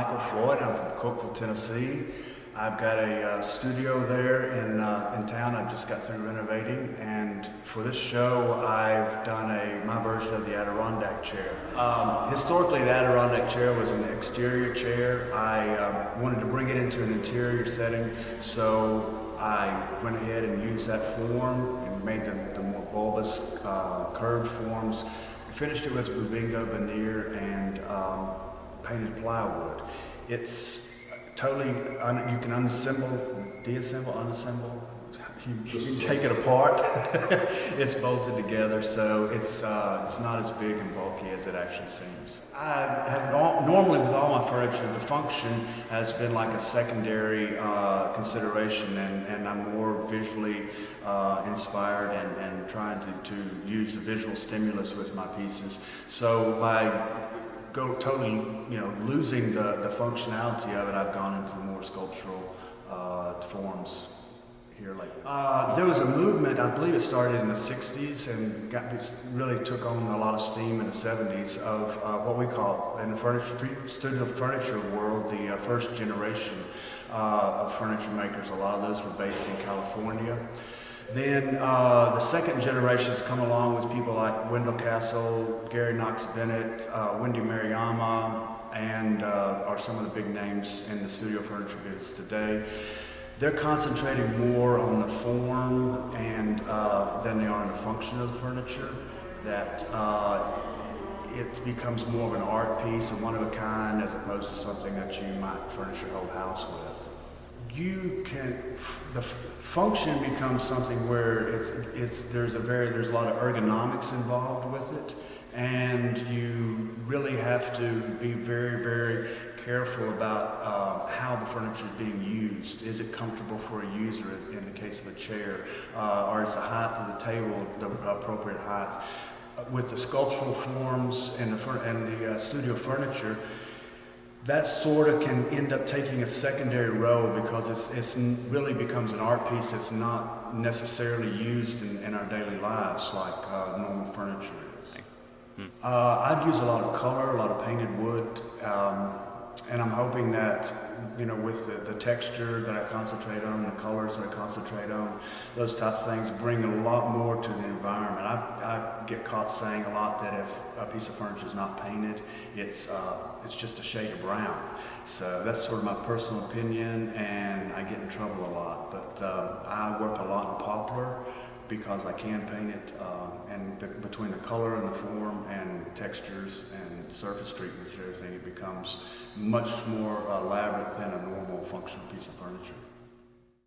Michael Floyd. I'm from Cookeville, Tennessee. I've got a studio there in town. I've just got through renovating, and for this show I've done my version of the Adirondack chair. Historically, the Adirondack chair was an exterior chair. I wanted to bring it into an interior setting, so I went ahead and used that form and made the more bulbous curved forms. We finished it with Rubingo veneer and painted plywood. It's totally, you can unassemble, deassemble, unassemble. You can take it apart. It's bolted together, so it's not as big and bulky as it actually seems. I have normally with all my furniture, the function has been like a secondary consideration, and I'm more visually inspired and trying to use the visual stimulus with my pieces. So by losing the functionality of it, I've gone into the more sculptural forms here lately. There was a movement, I believe it started in the 60s and really took on a lot of steam in the 70s of what we call, in the studio furniture world, the first generation of furniture makers. A lot of those were based in California. Then the second generation has come along with people like Wendell Castle, Gary Knox Bennett, Wendy Maruyama, and are some of the big names in the studio furniture business today. They're concentrating more on the form and than they are on the function of the furniture. That it becomes more of an art piece, a one of a kind, as opposed to something that you might furnish your whole house with. The function becomes something where there's a lot of ergonomics involved with it, and you really have to be very, very careful about how the furniture is being used. Is it comfortable for a user in the case of a chair, or is the height of the table the appropriate height? With the sculptural forms and the studio furniture, that sort of can end up taking a secondary role because it really becomes an art piece that's not necessarily used in our daily lives like normal furniture is. I'd use a lot of color, a lot of painted wood, and I'm hoping that, with the texture that I concentrate on, the colors that I concentrate on, those types of things bring a lot more to the environment. I get caught saying a lot that if a piece of furniture is not painted, it's just a shade of brown. So that's sort of my personal opinion, and I get in trouble a lot. But I work a lot in poplar because I can paint it, and between the color and the form and textures and surface treatments and everything, it becomes much more elaborate than a normal functional piece of furniture.